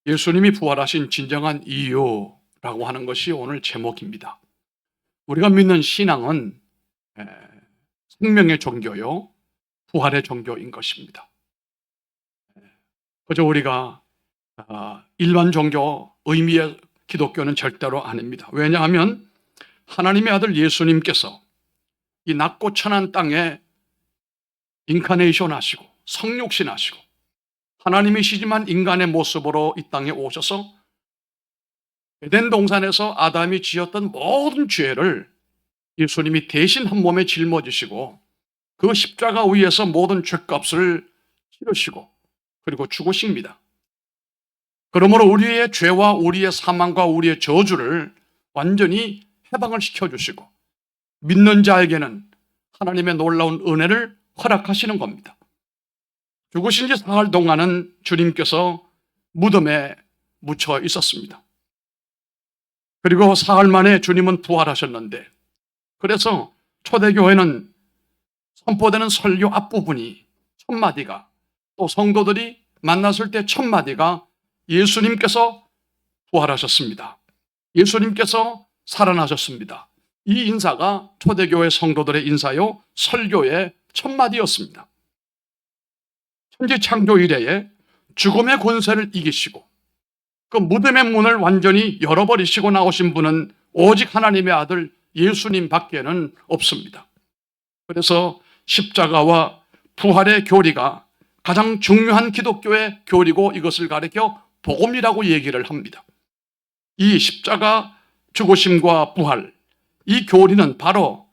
예수님이 부활하신 진정한 이유라고 하는 것이 오늘 제목입니다. 우리가 믿는 신앙은 생명의 종교요, 부활의 종교인 것입니다. 그저 우리가 일반 종교 의미의 기독교는 절대로 아닙니다. 왜냐하면 하나님의 아들 예수님께서 이 낮고 천한 땅에 인카네이션 하시고 성육신 하시고 하나님이시지만 인간의 모습으로 이 땅에 오셔서 에덴 동산에서 아담이 지었던 모든 죄를 예수님이 대신 한 몸에 짊어지시고 그 십자가 위에서 모든 죄값을 치르시고 그리고 죽으십니다. 그러므로 우리의 죄와 우리의 사망과 우리의 저주를 완전히 해방을 시켜주시고 믿는 자에게는 하나님의 놀라운 은혜를 허락하시는 겁니다. 죽으신 지 사흘 동안은 주님께서 무덤에 묻혀 있었습니다. 그리고 사흘 만에 주님은 부활하셨는데, 그래서 초대교회는 선포되는 설교 앞부분이 첫 마디가, 또 성도들이 만났을 때 첫 마디가 예수님께서 부활하셨습니다. 예수님께서 살아나셨습니다. 이 인사가 초대교회 성도들의 인사요, 설교의 첫 마디였습니다. 천지 창조 이래에 죽음의 권세를 이기시고 그 무덤의 문을 완전히 열어버리시고 나오신 분은 오직 하나님의 아들 예수님 밖에는 없습니다. 그래서 십자가와 부활의 교리가 가장 중요한 기독교의 교리고 이것을 가리켜 복음이라고 얘기를 합니다. 이 십자가 죽으심과 부활, 이 교리는 바로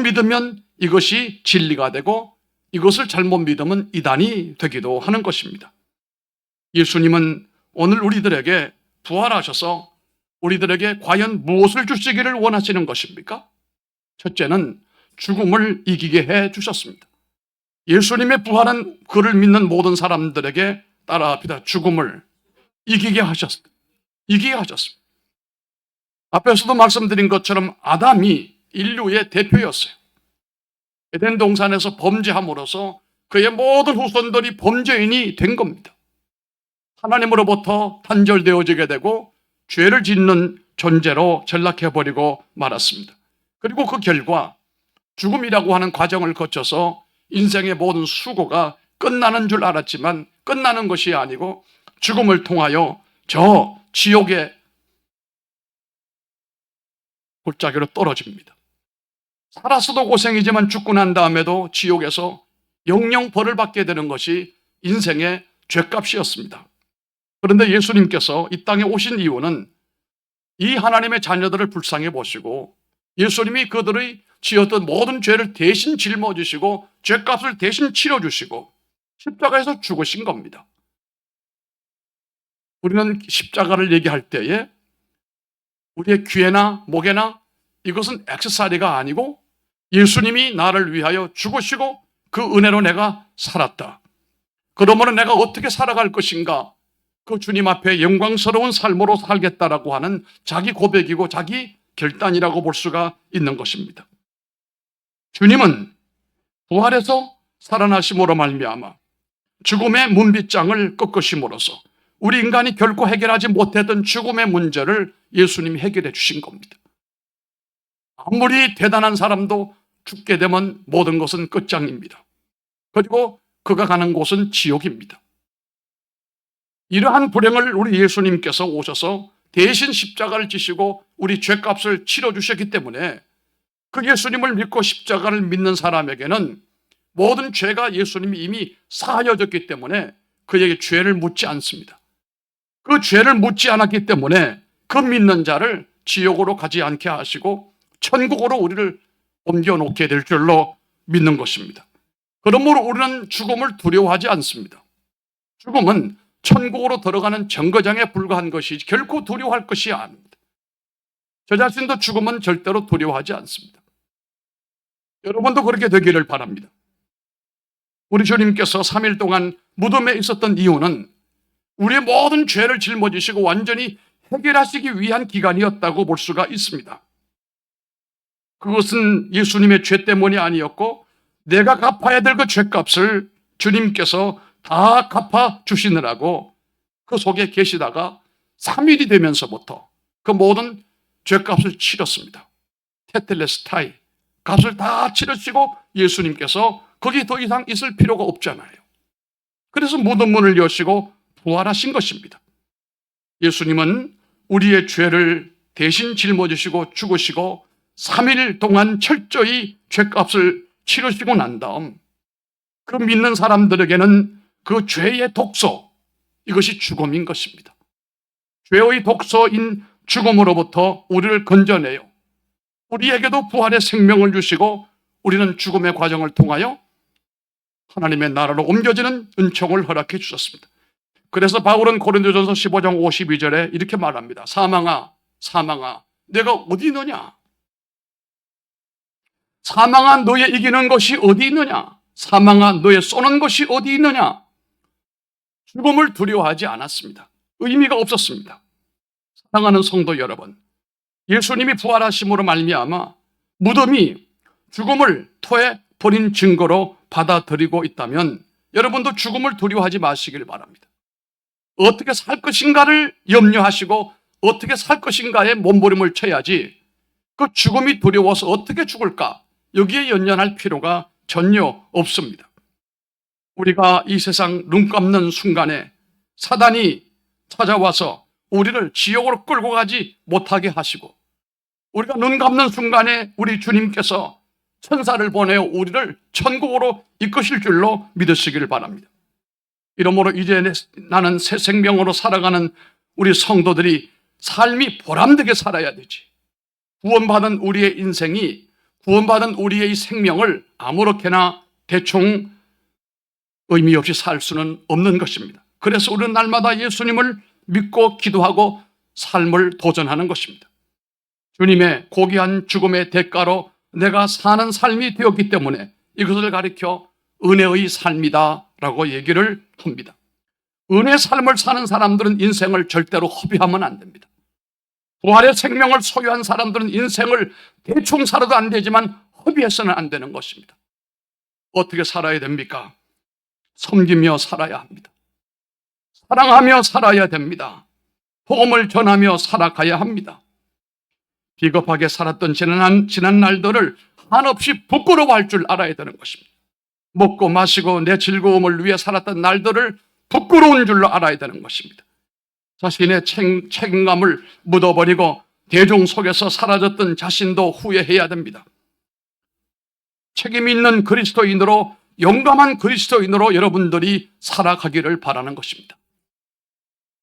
믿으면 이것이 진리가 되고 이것을 잘못 믿으면 이단이 되기도 하는 것입니다. 예수님은 오늘 우리들에게 부활하셔서 우리들에게 과연 무엇을 주시기를 원하시는 것입니까? 첫째는 죽음을 이기게 해 주셨습니다. 예수님의 부활은 그를 믿는 모든 사람들에게 따라합니다. 죽음을 이기게 하셨습니다. 앞에서도 말씀드린 것처럼 아담이 인류의 대표였어요. 에덴 동산에서 범죄함으로써 그의 모든 후손들이 범죄인이 된 겁니다. 하나님으로부터 단절되어지게 되고 죄를 짓는 존재로 전락해버리고 말았습니다. 그리고 그 결과 죽음이라고 하는 과정을 거쳐서 인생의 모든 수고가 끝나는 줄 알았지만 끝나는 것이 아니고 죽음을 통하여 저 지옥의 골짜기로 떨어집니다. 살아서도 고생이지만 죽고 난 다음에도 지옥에서 영영 벌을 받게 되는 것이 인생의 죄값이었습니다. 그런데 예수님께서 이 땅에 오신 이유는 이 하나님의 자녀들을 불쌍히 보시고 예수님이 그들의 지었던 모든 죄를 대신 짊어지시고 죄값을 대신 치러주시고 십자가에서 죽으신 겁니다. 우리는 십자가를 얘기할 때에 우리의 귀에나 목에나 이것은 액세서리가 아니고 예수님이 나를 위하여 죽으시고 그 은혜로 내가 살았다. 그러므로 내가 어떻게 살아갈 것인가? 그 주님 앞에 영광스러운 삶으로 살겠다라고 하는 자기 고백이고 자기 결단이라고 볼 수가 있는 것입니다. 주님은 부활해서 살아나심으로 말미암아 죽음의 문빗장을 꺾으심으로써 우리 인간이 결코 해결하지 못했던 죽음의 문제를 예수님이 해결해 주신 겁니다. 아무리 대단한 사람도 죽게 되면 모든 것은 끝장입니다. 그리고 그가 가는 곳은 지옥입니다. 이러한 불행을 우리 예수님께서 오셔서 대신 십자가를 지시고 우리 죄값을 치러주셨기 때문에 그 예수님을 믿고 십자가를 믿는 사람에게는 모든 죄가 예수님이 이미 사하여졌기 때문에 그에게 죄를 묻지 않습니다. 그 죄를 묻지 않았기 때문에 그 믿는 자를 지옥으로 가지 않게 하시고 천국으로 우리를 옮겨놓게 될 줄로 믿는 것입니다. 그러므로 우리는 죽음을 두려워하지 않습니다. 죽음은 천국으로 들어가는 정거장에 불과한 것이지 결코 두려워할 것이 아닙니다. 저 자신도 죽음은 절대로 두려워하지 않습니다. 여러분도 그렇게 되기를 바랍니다. 우리 주님께서 3일 동안 무덤에 있었던 이유는 우리의 모든 죄를 짊어지시고 완전히 해결하시기 위한 기간이었다고 볼 수가 있습니다. 그것은 예수님의 죄 때문이 아니었고 내가 갚아야 될 그 죄값을 주님께서 다 갚아 주시느라고 그 속에 계시다가 3일이 되면서부터 그 모든 죄값을 치렀습니다. 테텔레스타이, 값을 다 치르시고 예수님께서 거기 더 이상 있을 필요가 없잖아요. 그래서 무덤 문을 여시고 부활하신 것입니다. 예수님은 우리의 죄를 대신 짊어지시고 죽으시고 3일 동안 철저히 죄값을 치르시고 난 다음 그 믿는 사람들에게는 그 죄의 독소, 이것이 죽음인 것입니다. 죄의 독소인 죽음으로부터 우리를 건져내요. 우리에게도 부활의 생명을 주시고 우리는 죽음의 과정을 통하여 하나님의 나라로 옮겨지는 은총을 허락해 주셨습니다. 그래서 바울은 고린도전서 15장 52절에 이렇게 말합니다. 사망아, 사망아, 내가 어디 있느냐? 사망아, 너의 이기는 것이 어디 있느냐? 사망아, 너의 쏘는 것이 어디 있느냐? 죽음을 두려워하지 않았습니다. 의미가 없었습니다. 사랑하는 성도 여러분, 예수님이 부활하심으로 말미암아 무덤이 죽음을 토해 버린 증거로 받아들이고 있다면 여러분도 죽음을 두려워하지 마시길 바랍니다. 어떻게 살 것인가를 염려하시고 어떻게 살 것인가에 몸부림을 쳐야지 그 죽음이 두려워서 어떻게 죽을까? 여기에 연연할 필요가 전혀 없습니다. 우리가 이 세상 눈 감는 순간에 사단이 찾아와서 우리를 지옥으로 끌고 가지 못하게 하시고 우리가 눈 감는 순간에 우리 주님께서 천사를 보내어 우리를 천국으로 이끄실 줄로 믿으시기를 바랍니다. 이러므로 이제 나는 새 생명으로 살아가는 우리 성도들이 삶이 보람되게 살아야 되지. 구원받은 우리의 인생이, 구원받은 우리의 생명을 아무렇게나 대충 의미 없이 살 수는 없는 것입니다. 그래서 우리는 날마다 예수님을 믿고 기도하고 삶을 도전하는 것입니다. 주님의 고귀한 죽음의 대가로 내가 사는 삶이 되었기 때문에 이것을 가리켜 은혜의 삶이다 라고 얘기를 합니다. 은혜의 삶을 사는 사람들은 인생을 절대로 허비하면 안 됩니다. 부활의 생명을 소유한 사람들은 인생을 대충 살아도 안 되지만 허비해서는 안 되는 것입니다. 어떻게 살아야 됩니까? 섬기며 살아야 합니다. 사랑하며 살아야 됩니다. 복음을 전하며 살아가야 합니다. 비겁하게 살았던 지난 날들을 한없이 부끄러워할 줄 알아야 되는 것입니다. 먹고 마시고 내 즐거움을 위해 살았던 날들을 부끄러운 줄로 알아야 되는 것입니다. 자신의 책임감을 묻어버리고 대중 속에서 사라졌던 자신도 후회해야 됩니다. 책임 있는 그리스도인으로, 용감한 그리스도인으로 여러분들이 살아가기를 바라는 것입니다.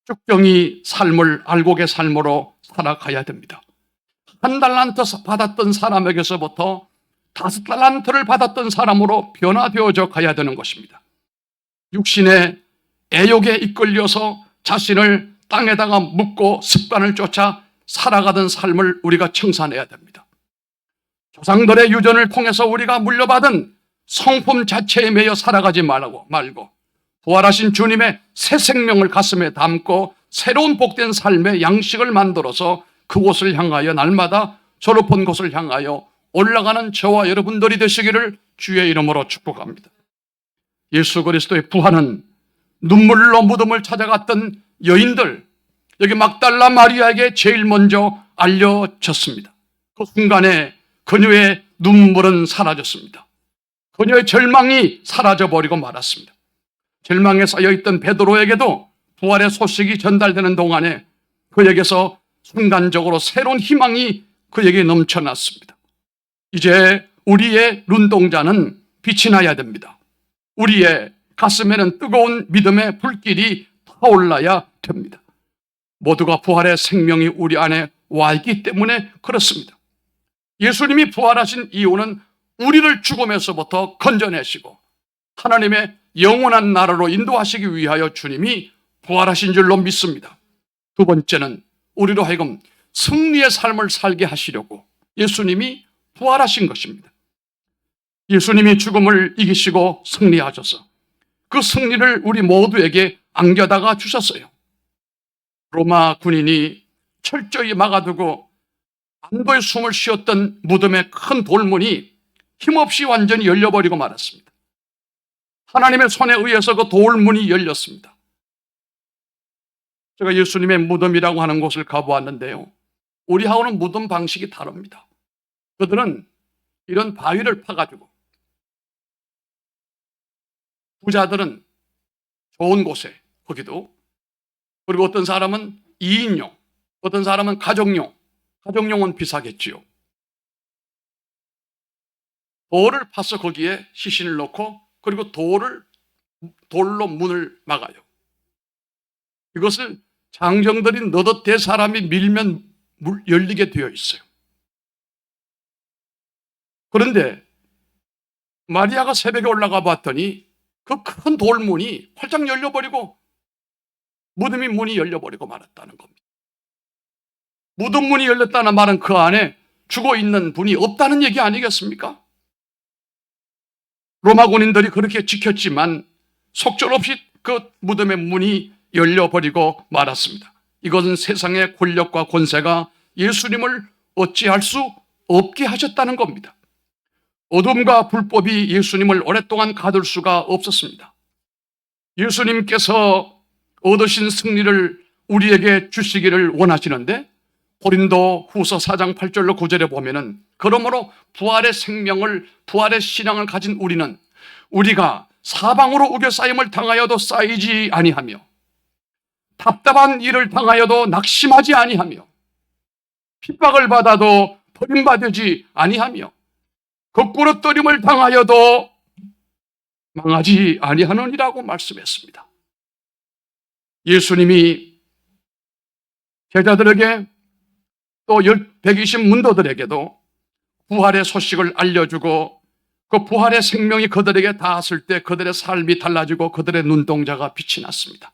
쭉정이 삶을 알곡의 삶으로 살아가야 됩니다. 1달란트 받았던 사람에게서부터 5달란트를 받았던 사람으로 변화되어져 가야 되는 것입니다. 육신의 애욕에 이끌려서 자신을 땅에다가 묻고 습관을 쫓아 살아가던 삶을 우리가 청산해야 됩니다. 조상들의 유전을 통해서 우리가 물려받은 성품 자체에 매여 살아가지 말고 부활하신 주님의 새 생명을 가슴에 담고 새로운 복된 삶의 양식을 만들어서 그곳을 향하여 날마다 저 높은 곳을 향하여 올라가는 저와 여러분들이 되시기를 주의 이름으로 축복합니다. 예수 그리스도의 부활은 눈물로 무덤을 찾아갔던 여인들, 여기 막달라 마리아에게 제일 먼저 알려졌습니다. 그 순간에 그녀의 눈물은 사라졌습니다. 그녀의 절망이 사라져버리고 말았습니다. 절망에 쌓여있던 베드로에게도 부활의 소식이 전달되는 동안에 그에게서 순간적으로 새로운 희망이 그에게 넘쳐났습니다. 이제 우리의 눈동자는 빛이 나야 됩니다. 우리의 가슴에는 뜨거운 믿음의 불길이 타올라야 됩니다. 모두가 부활의 생명이 우리 안에 와 있기 때문에 그렇습니다. 예수님이 부활하신 이유는 우리를 죽음에서부터 건져내시고 하나님의 영원한 나라로 인도하시기 위하여 주님이 부활하신 줄로 믿습니다. 두 번째는 우리로 하여금 승리의 삶을 살게 하시려고 예수님이 부활하신 것입니다. 예수님이 죽음을 이기시고 승리하셔서 그 승리를 우리 모두에게 안겨다가 주셨어요. 로마 군인이 철저히 막아두고 안도의 숨을 쉬었던 무덤의 큰 돌문이 힘없이 완전히 열려버리고 말았습니다. 하나님의 손에 의해서 그 돌문이 열렸습니다. 제가 예수님의 무덤이라고 하는 곳을 가보았는데요. 우리하고는 무덤 방식이 다릅니다. 그들은 이런 바위를 파가지고, 부자들은 좋은 곳에, 거기도, 그리고 어떤 사람은 2인용, 어떤 사람은 가정용은 비싸겠지요. 돌을 파서 거기에 시신을 넣고, 그리고 돌로 문을 막아요. 이것을 장정들이 너덧 대 사람이 밀면 열리게 되어 있어요. 그런데 마리아가 새벽에 올라가 봤더니 그 큰 돌문이 활짝 열려버리고 무덤이 문이 열려버리고 말았다는 겁니다. 무덤 문이 열렸다는 말은 그 안에 죽어있는 분이 없다는 얘기 아니겠습니까? 로마 군인들이 그렇게 지켰지만 속절없이 그 무덤의 문이 열려버리고 말았습니다. 이것은 세상의 권력과 권세가 예수님을 어찌할 수 없게 하셨다는 겁니다. 어둠과 불법이 예수님을 오랫동안 가둘 수가 없었습니다. 예수님께서 얻으신 승리를 우리에게 주시기를 원하시는데 고린도 후서 4장 8절로 9절에 보면은 그러므로 부활의 생명을, 부활의 신앙을 가진 우리는 우리가 사방으로 우겨싸임을 당하여도 쌓이지 아니하며 답답한 일을 당하여도 낙심하지 아니하며 핍박을 받아도 버림받지 아니하며 거꾸로 떨림을 당하여도 망하지 아니하느니라고 말씀했습니다. 예수님이 제자들에게 또 120 문도들에게도 부활의 소식을 알려주고 그 부활의 생명이 그들에게 닿았을 때 그들의 삶이 달라지고 그들의 눈동자가 빛이 났습니다.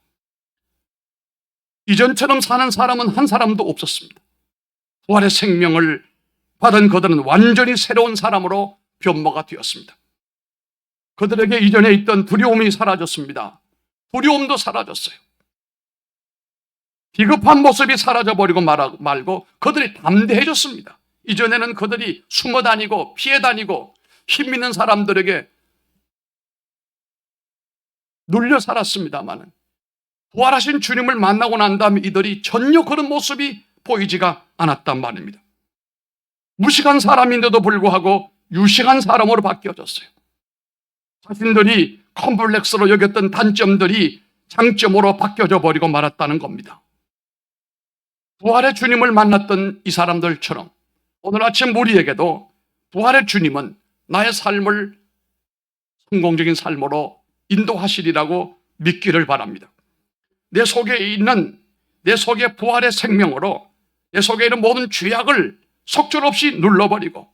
이전처럼 사는 사람은 한 사람도 없었습니다. 부활의 생명을 받은 그들은 완전히 새로운 사람으로 변모가 되었습니다. 그들에게 이전에 있던 두려움이 사라졌습니다. 두려움도 사라졌어요. 비겁한 모습이 사라져버리고 말고 그들이 담대해졌습니다. 이전에는 그들이 숨어 다니고 피해 다니고 힘 있는 사람들에게 눌려 살았습니다만 부활하신 주님을 만나고 난 다음에 이들이 전혀 그런 모습이 보이지가 않았단 말입니다. 무식한 사람인데도 불구하고 유식한 사람으로 바뀌어졌어요. 자신들이 컴플렉스로 여겼던 단점들이 장점으로 바뀌어져 버리고 말았다는 겁니다. 부활의 주님을 만났던 이 사람들처럼 오늘 아침 우리에게도 부활의 주님은 나의 삶을 성공적인 삶으로 인도하시리라고 믿기를 바랍니다. 내 속에 부활의 생명으로 내 속에 있는 모든 죄악을 속절없이 눌러버리고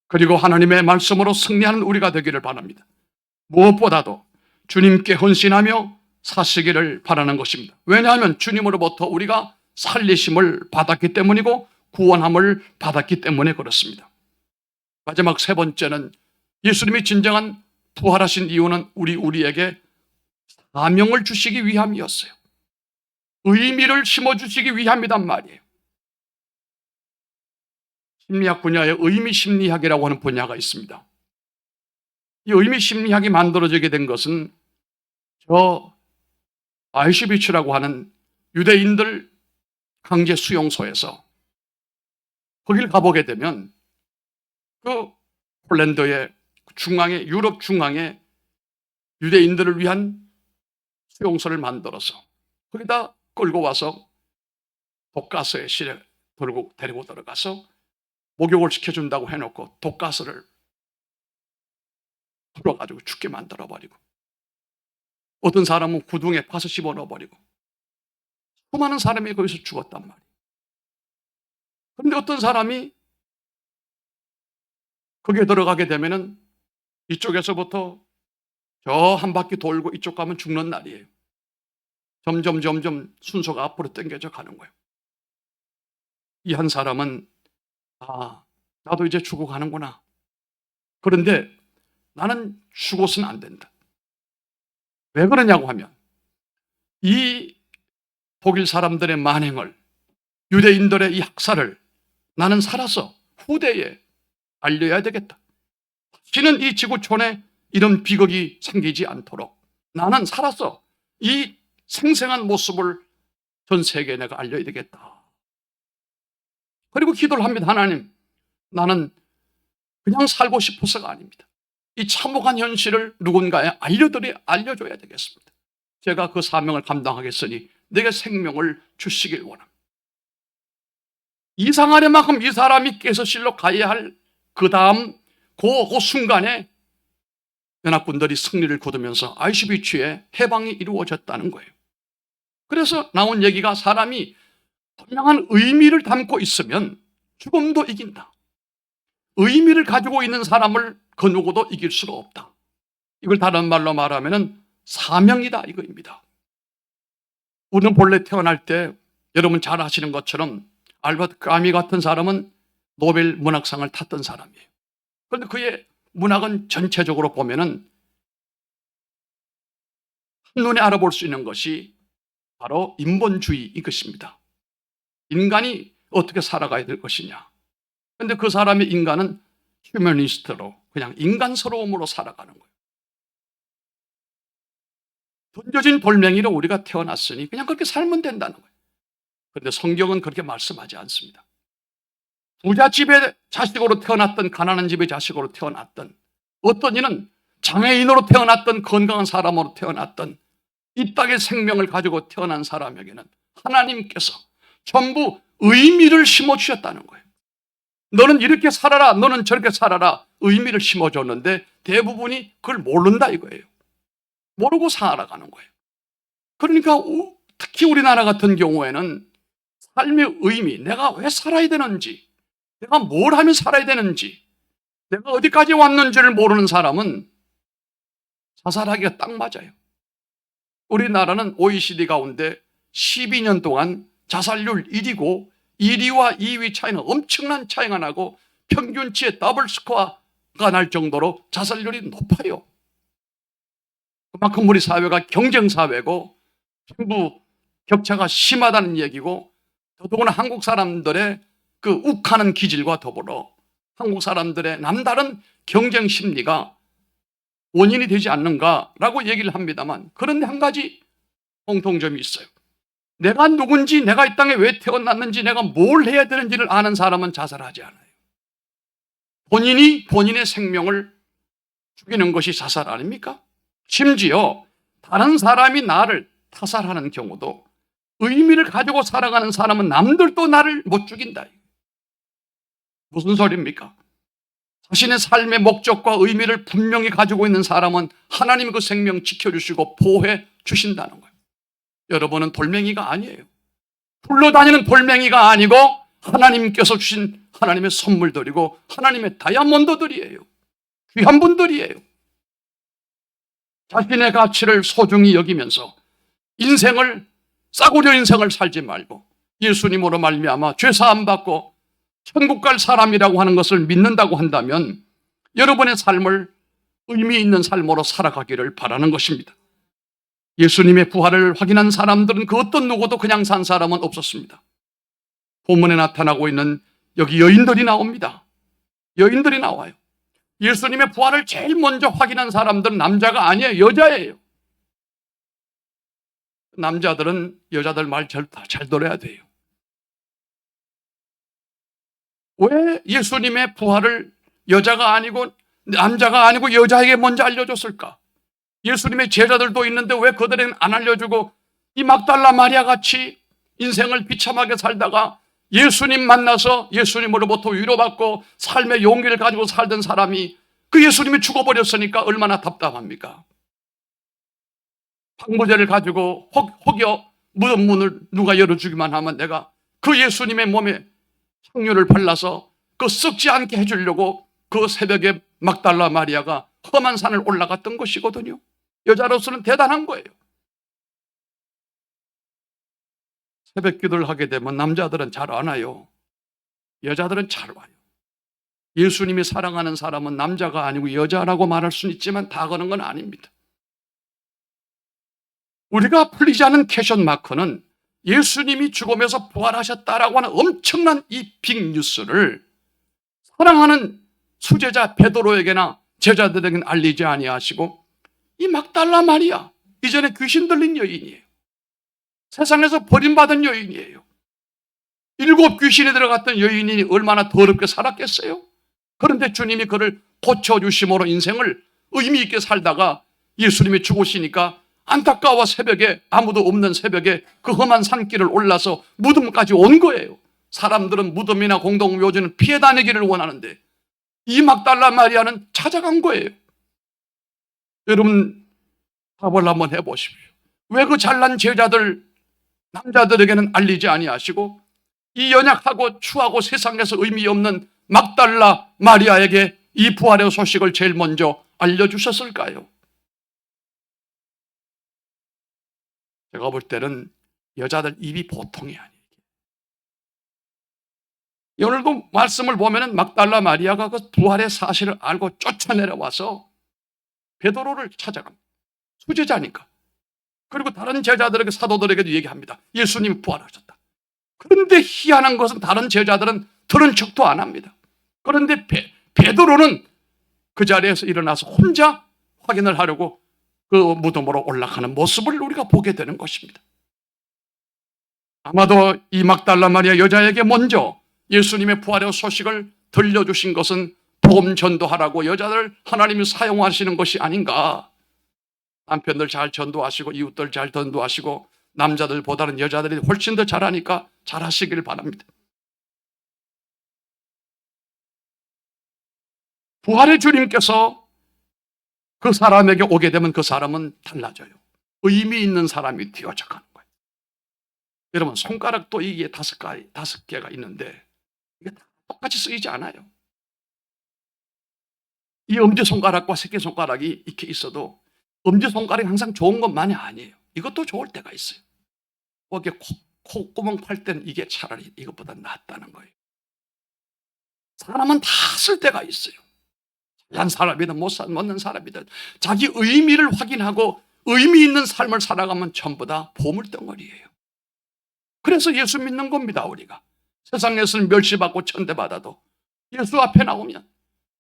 그리고 하나님의 말씀으로 승리하는 우리가 되기를 바랍니다. 무엇보다도 주님께 헌신하며 사시기를 바라는 것입니다. 왜냐하면 주님으로부터 우리가 살리심을 받았기 때문이고 구원함을 받았기 때문에 그렇습니다. 마지막 세 번째는 예수님이 진정한 부활하신 이유는 우리에게 사명을 주시기 위함이었어요. 의미를 심어주시기 위함이란 말이에요. 심리학 분야에 의미심리학이라고 하는 분야가 있습니다. 이 의미심리학이 만들어지게 된 것은 저 아이슈비츠라고 하는 유대인들 강제 수용소에서 거길 가보게 되면 그 폴란드의 중앙에, 유럽 중앙에 유대인들을 위한 수용소를 만들어서 거기다 끌고 와서 독가스에 데리고 들어가서 목욕을 시켜준다고 해놓고 독가스를 풀어가지고 죽게 만들어버리고 어떤 사람은 구둥에 파서 씹어넣어버리고 수많은 사람이 거기서 죽었단 말이에요. 그런데 어떤 사람이 거기에 들어가게 되면은 이쪽에서부터 저 한 바퀴 돌고 이쪽 가면 죽는 날이에요. 점점 순서가 앞으로 당겨져 가는 거예요. 이 한 사람은 나도 이제 죽어가는구나. 그런데 나는 죽어서는 안 된다. 왜 그러냐고 하면 이 독일 사람들의 만행을, 유대인들의 이 학살을 나는 살아서 후대에 알려야 되겠다. 다시는 이 지구촌에 이런 비극이 생기지 않도록 나는 살아서 이 생생한 모습을 전 세계에 내가 알려야 되겠다. 그리고 기도를 합니다. 하나님, 나는 그냥 살고 싶어서가 아닙니다. 이 참혹한 현실을 누군가에 알려줘야 되겠습니다. 제가 그 사명을 감당하겠으니 내게 생명을 주시길 원합니다. 이상하려만큼 이 사람이 깨서실로 가야 할 그 다음 그 순간에 연합군들이 승리를 거두면서 아우슈비츠의 해방이 이루어졌다는 거예요. 그래서 나온 얘기가 사람이 분명한 의미를 담고 있으면 죽음도 이긴다. 의미를 가지고 있는 사람을 그 누구도 이길 수가 없다. 이걸 다른 말로 말하면 사명이다 이거입니다. 우리는 본래 태어날 때 여러분 잘 아시는 것처럼 알버트 까미 같은 사람은 노벨 문학상을 탔던 사람이에요. 그런데 그의 문학은 전체적으로 보면은 한눈에 알아볼 수 있는 것이 바로 인본주의인 것입니다. 인간이 어떻게 살아가야 될 것이냐. 그런데 그 사람의 인간은 휴머니스트로 그냥 인간스러움으로 살아가는 거예요. 던져진 돌멩이로 우리가 태어났으니 그냥 그렇게 살면 된다는 거예요. 그런데 성경은 그렇게 말씀하지 않습니다. 부잣집의 자식으로 태어났던 가난한 집의 자식으로 태어났던 어떤 이는 장애인으로 태어났던 건강한 사람으로 태어났던 이 땅의 생명을 가지고 태어난 사람에게는 하나님께서 전부 의미를 심어주셨다는 거예요. 너는 이렇게 살아라, 너는 저렇게 살아라 의미를 심어줬는데 대부분이 그걸 모른다 이거예요. 모르고 살아가는 거예요. 그러니까 특히 우리나라 같은 경우에는 삶의 의미, 내가 왜 살아야 되는지, 내가 뭘 하면 살아야 되는지, 내가 어디까지 왔는지를 모르는 사람은 자살하기가 딱 맞아요. 우리나라는 OECD 가운데 12년 동안 자살률 1위고 1위와 2위 차이는 엄청난 차이가 나고 평균치의 더블 스코어가 날 정도로 자살률이 높아요. 그만큼 우리 사회가 경쟁사회고 빈부 격차가 심하다는 얘기고 더더구나 한국 사람들의 그 욱하는 기질과 더불어 한국 사람들의 남다른 경쟁 심리가 원인이 되지 않는가라고 얘기를 합니다만 그런데 한 가지 공통점이 있어요. 내가 누군지, 내가 이 땅에 왜 태어났는지, 내가 뭘 해야 되는지를 아는 사람은 자살하지 않아요. 본인이 본인의 생명을 죽이는 것이 자살 아닙니까? 심지어 다른 사람이 나를 타살하는 경우도 의미를 가지고 살아가는 사람은 남들도 나를 못 죽인다. 무슨 소리입니까? 자신의 삶의 목적과 의미를 분명히 가지고 있는 사람은 하나님이 그 생명 지켜주시고 보호해 주신다는 거예요. 여러분은 돌멩이가 아니에요. 굴러다니는 돌멩이가 아니고 하나님께서 주신 하나님의 선물들이고 하나님의 다이아몬드들이에요. 귀한 분들이에요. 자신의 가치를 소중히 여기면서 인생을 싸구려 인생을 살지 말고 예수님으로 말미암아 죄사함 받고 천국 갈 사람이라고 하는 것을 믿는다고 한다면 여러분의 삶을 의미 있는 삶으로 살아가기를 바라는 것입니다. 예수님의 부활을 확인한 사람들은 그 어떤 누구도 그냥 산 사람은 없었습니다. 본문에 나타나고 있는 여기 여인들이 나옵니다. 여인들이 나와요. 예수님의 부활을 제일 먼저 확인한 사람들은 남자가 아니에요. 여자예요. 남자들은 여자들 말 잘 들어야 돼요. 왜 예수님의 부활을 여자가 아니고 남자가 아니고 여자에게 먼저 알려줬을까? 예수님의 제자들도 있는데 왜 그들에게는 안 알려주고 이 막달라 마리아 같이 인생을 비참하게 살다가 예수님 만나서 예수님으로부터 위로받고 삶의 용기를 가지고 살던 사람이 그 예수님이 죽어버렸으니까 얼마나 답답합니까? 방부제를 가지고 혹여 무덤 문을 누가 열어주기만 하면 내가 그 예수님의 몸에 향유를 발라서 그 썩지 않게 해주려고 그 새벽에 막달라 마리아가 험한 산을 올라갔던 것이거든요. 여자로서는 대단한 거예요. 새벽 기도를 하게 되면 남자들은 잘 안 와요. 여자들은 잘 와요. 예수님이 사랑하는 사람은 남자가 아니고 여자라고 말할 수는 있지만 다 그런 건 아닙니다. 우리가 풀리지 않은 퀘션 마크는 예수님이 죽음에서 부활하셨다라고 하는 엄청난 이 빅뉴스를 사랑하는 수제자 베드로에게나 제자들에게는 알리지 아니하시고 이 막달라 마리아, 이전에 귀신 들린 여인이에요. 세상에서 버림받은 여인이에요. 7 귀신이 들어갔던 여인이 얼마나 더럽게 살았겠어요? 그런데 주님이 그를 고쳐주심으로 인생을 의미 있게 살다가 예수님이 죽으시니까 안타까워 새벽에, 아무도 없는 새벽에 그 험한 산길을 올라서 무덤까지 온 거예요. 사람들은 무덤이나 공동묘지는 피해 다니기를 원하는데 이 막달라 마리아는 찾아간 거예요. 여러분, 답을 한번 해보십시오. 왜 그 잘난 제자들, 남자들에게는 알리지 아니하시고 이 연약하고 추하고 세상에서 의미 없는 막달라 마리아에게 이 부활의 소식을 제일 먼저 알려주셨을까요? 제가 볼 때는 여자들 입이 보통이 아니에요. 오늘도 말씀을 보면 막달라 마리아가 그 부활의 사실을 알고 쫓아내려와서 베드로를 찾아갑니다. 수제자니까. 그리고 다른 제자들에게, 사도들에게도 얘기합니다. 예수님이 부활하셨다. 그런데 희한한 것은 다른 제자들은 들은 척도 안 합니다. 그런데 베드로는 그 자리에서 일어나서 혼자 확인을 하려고 그 무덤으로 올라가는 모습을 우리가 보게 되는 것입니다. 아마도 이 막달라 마리아 여자에게 먼저 예수님의 부활의 소식을 들려주신 것은 복음 전도하라고 여자들 하나님이 사용하시는 것이 아닌가. 남편들 잘 전도하시고 이웃들 잘 전도하시고 남자들보다는 여자들이 훨씬 더 잘하니까 잘하시길 바랍니다. 부활의 주님께서 그 사람에게 오게 되면 그 사람은 달라져요. 의미 있는 사람이 되어져 가는 거예요. 여러분, 손가락도 이게 5개가 있는데 이게 다 똑같이 쓰이지 않아요. 이 엄지손가락과 새끼손가락이 이렇게 있어도 엄지손가락이 항상 좋은 것만이 아니에요. 이것도 좋을 때가 있어요. 거기에 콧구멍 팔 때는 이게 차라리 이것보다 낫다는 거예요. 사람은 다 쓸 때가 있어요. 잘난 사람이든 못는 사람이든 자기 의미를 확인하고 의미 있는 삶을 살아가면 전부 다 보물덩어리예요. 그래서 예수 믿는 겁니다. 우리가 세상에서는 멸시받고 천대받아도 예수 앞에 나오면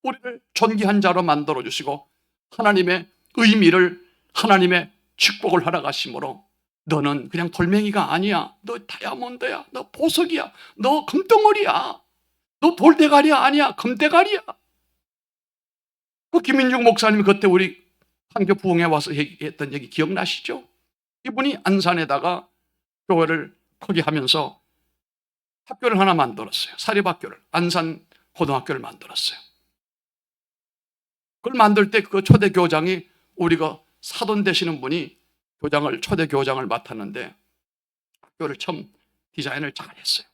우리를 존귀한 자로 만들어주시고 하나님의 의미를, 하나님의 축복을 허락하심으로 너는 그냥 돌멩이가 아니야. 너 다이아몬드야. 너 보석이야. 너 금덩어리야. 너 돌대가리야. 아니야. 금대가리야. 그 김민중 목사님이 그때 우리 판교 부흥에 와서 얘기했던 얘기 기억나시죠? 이분이 안산에다가 교회를 크게 하면서 학교를 하나 만들었어요. 사립학교를, 안산 고등학교를 만들었어요. 그걸 만들 때 그 초대 교장이, 우리가 사돈 되시는 분이 초대 교장을 맡았는데 학교를 처음 디자인을 잘 했어요.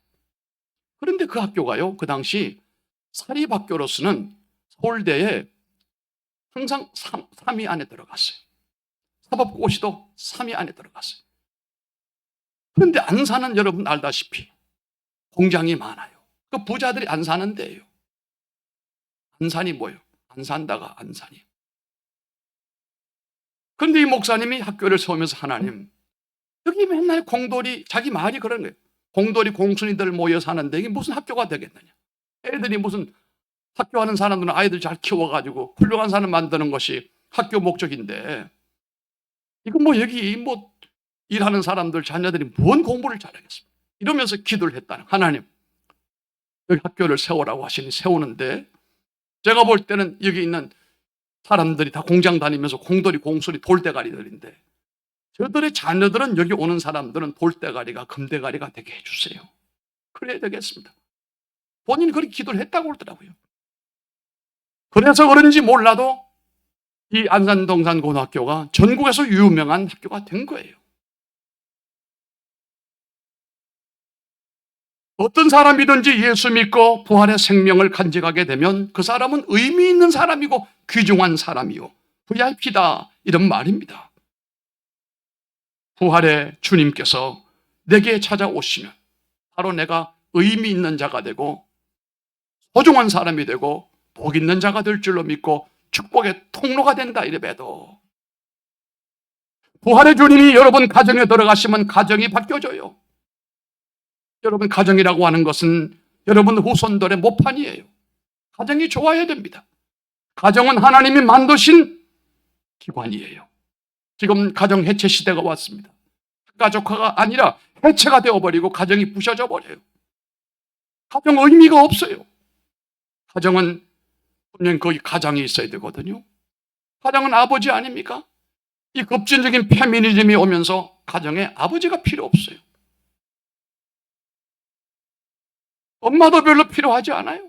그런데 그 학교가요, 그 당시 사립학교로서는 서울대에 항상 3위 안에 들어갔어요. 사법고시도 3위 안에 들어갔어요. 그런데 안산은 여러분 알다시피 공장이 많아요. 그 부자들이 안 사는 데예요. 안산이 뭐예요? 안 산다가 안산이에요. 그런데 이 목사님이 학교를 세우면서 하나님, 여기 맨날 공돌이, 자기 말이 그런 거예요. 공돌이 공순이들 모여 사는데 이게 무슨 학교가 되겠느냐. 애들이 무슨 학교 하는 사람들은 아이들 잘 키워가지고 훌륭한 사람 만드는 것이 학교 목적인데 이거 뭐 여기 뭐 일하는 사람들 자녀들이 뭔 공부를 잘하겠습니까? 이러면서 기도를 했다는, 하나님 여기 학교를 세우라고 하시니 세우는데 제가 볼 때는 여기 있는 사람들이 다 공장 다니면서 공돌이 공순이 돌대가리들인데 저들의 자녀들은, 여기 오는 사람들은 돌대가리가 금대가리가 되게 해주세요. 그래야 되겠습니다. 본인이 그렇게 기도를 했다고 그러더라고요. 그래서 그런지 몰라도 이 안산동산고등학교가 전국에서 유명한 학교가 된 거예요. 어떤 사람이든지 예수 믿고 부활의 생명을 간직하게 되면 그 사람은 의미 있는 사람이고 귀중한 사람이요, VIP다, 이런 말입니다. 부활의 주님께서 내게 찾아오시면 바로 내가 의미 있는 자가 되고 소중한 사람이 되고 복 있는 자가 될 줄로 믿고 축복의 통로가 된다 이래봬도 부활의 주님이 여러분 가정에 들어가시면 가정이 바뀌어져요. 여러분, 가정이라고 하는 것은 여러분 후손들의 모판이에요. 가정이 좋아야 됩니다. 가정은 하나님이 만드신 기관이에요. 지금 가정 해체 시대가 왔습니다. 가족화가 아니라 해체가 되어버리고 가정이 부셔져 버려요. 가정 의미가 없어요. 가정은 분명히 거기 가장이 있어야 되거든요. 가장은 아버지 아닙니까? 이 급진적인 페미니즘이 오면서 가정에 아버지가 필요 없어요. 엄마도 별로 필요하지 않아요.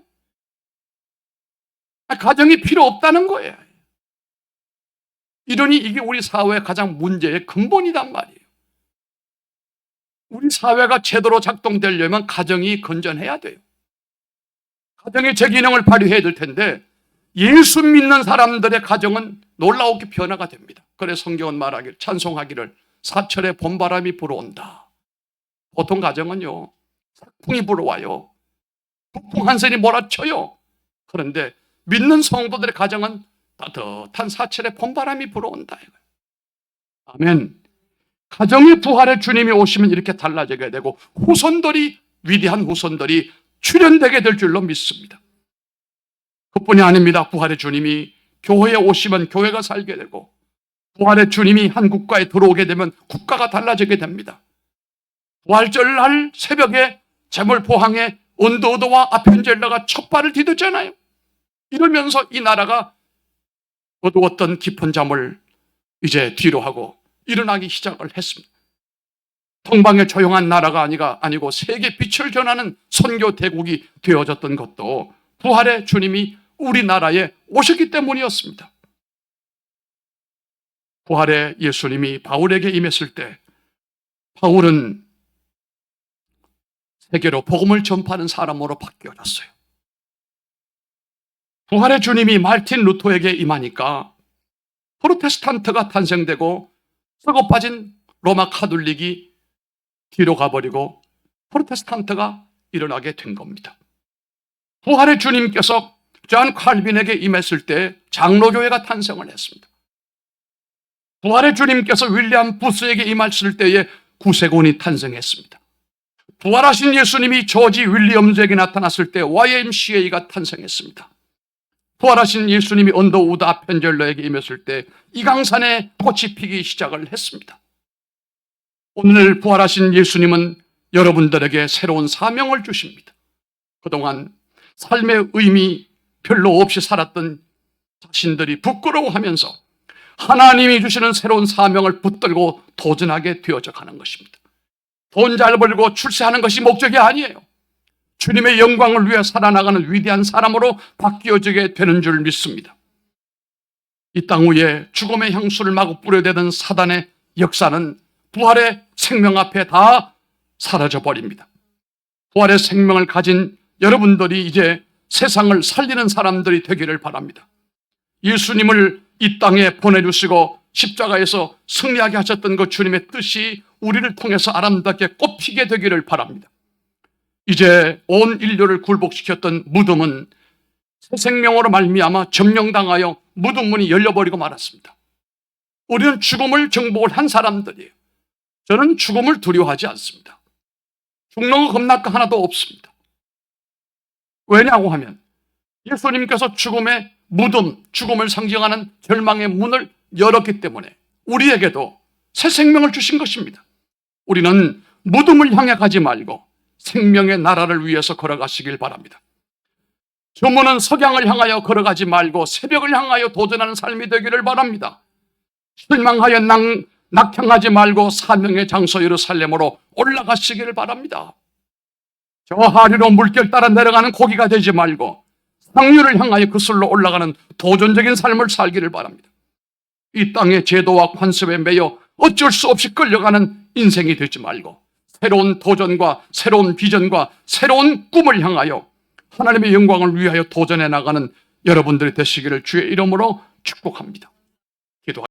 가정이 필요 없다는 거예요. 이러니 이게 우리 사회의 가장 문제의 근본이란 말이에요. 우리 사회가 제대로 작동되려면 가정이 건전해야 돼요. 가정이 제 기능을 발휘해야 될 텐데 예수 믿는 사람들의 가정은 놀라웠게 변화가 됩니다. 그래서 성경은 말하기를, 찬송하기를 사철에 봄바람이 불어온다. 보통 가정은요, 폭풍이 불어와요. 폭풍 한 선이 몰아쳐요. 그런데 믿는 성도들의 가정은 따뜻한 사철에 봄바람이 불어온다. 아멘. 가정의 부활의 주님이 오시면 이렇게 달라지게 되고 후손들이, 위대한 후손들이 출현되게 될 줄로 믿습니다. 그뿐이 아닙니다. 부활의 주님이 교회에 오시면 교회가 살게 되고, 부활의 주님이 한 국가에 들어오게 되면 국가가 달라지게 됩니다. 부활절 날 새벽에 제물포항에 언더우드와 아펜젤러가 첫 발을 디뎠잖아요. 이러면서 이 나라가 어두웠던 깊은 잠을 이제 뒤로 하고 일어나기 시작을 했습니다. 동방의 조용한 나라가 아니고 세계 빛을 전하는 선교 대국이 되어졌던 것도 부활의 주님이 우리나라에 오셨기 때문이었습니다. 부활의 예수님이 바울에게 임했을 때 바울은 세계로 복음을 전파하는 사람으로 바뀌어졌어요. 부활의 주님이 마르틴 루터에게 임하니까 프로테스탄트가 탄생되고 썩어 빠진 로마 카톨릭이 뒤로 가버리고 프로테스탄트가 일어나게 된 겁니다. 부활의 주님께서 존 칼빈에게 임했을 때 장로교회가 탄생을 했습니다. 부활의 주님께서 윌리엄 부스에게 임했을 때에 구세군이 탄생했습니다. 부활하신 예수님이 조지 윌리엄즈에게 나타났을 때 YMCA가 탄생했습니다. 부활하신 예수님이 언더우드 아펜젤러에게 임했을 때 이강산에 꽃이 피기 시작을 했습니다. 오늘 부활하신 예수님은 여러분들에게 새로운 사명을 주십니다. 그동안 삶의 의미 별로 없이 살았던 자신들이 부끄러워하면서 하나님이 주시는 새로운 사명을 붙들고 도전하게 되어져 가는 것입니다. 돈 잘 벌고 출세하는 것이 목적이 아니에요. 주님의 영광을 위해 살아나가는 위대한 사람으로 바뀌어지게 되는 줄 믿습니다. 이 땅 위에 죽음의 향수를 마구 뿌려대던 사단의 역사는 부활의 생명 앞에 다 사라져버립니다. 부활의 생명을 가진 여러분들이 이제 세상을 살리는 사람들이 되기를 바랍니다. 예수님을 이 땅에 보내주시고 십자가에서 승리하게 하셨던 그 주님의 뜻이 우리를 통해서 아름답게 꽃피게 되기를 바랍니다. 이제 온 인류를 굴복시켰던 무덤은 새 생명으로 말미암아 점령당하여 무덤 문이 열려버리고 말았습니다. 우리는 죽음을 정복을 한 사람들이에요. 저는 죽음을 두려워하지 않습니다. 죽는 거 겁날 거 하나도 없습니다. 왜냐고 하면 예수님께서 죽음의 무덤, 죽음을 상징하는 절망의 문을 열었기 때문에 우리에게도 새 생명을 주신 것입니다. 우리는 무덤을 향해 가지 말고 생명의 나라를 위해서 걸어가시길 바랍니다. 저문은 석양을 향하여 걸어가지 말고 새벽을 향하여 도전하는 삶이 되기를 바랍니다. 실망하여 낙향하지 말고 사명의 장소 예루살렘으로 올라가시기를 바랍니다. 저 하류로 물결 따라 내려가는 고기가 되지 말고 상류를 향하여 그슬로 올라가는 도전적인 삶을 살기를 바랍니다. 이 땅의 제도와 관습에 매여 어쩔 수 없이 끌려가는 인생이 되지 말고 새로운 도전과 새로운 비전과 새로운 꿈을 향하여 하나님의 영광을 위하여 도전해 나가는 여러분들이 되시기를 주의 이름으로 축복합니다. 기도하겠습니다.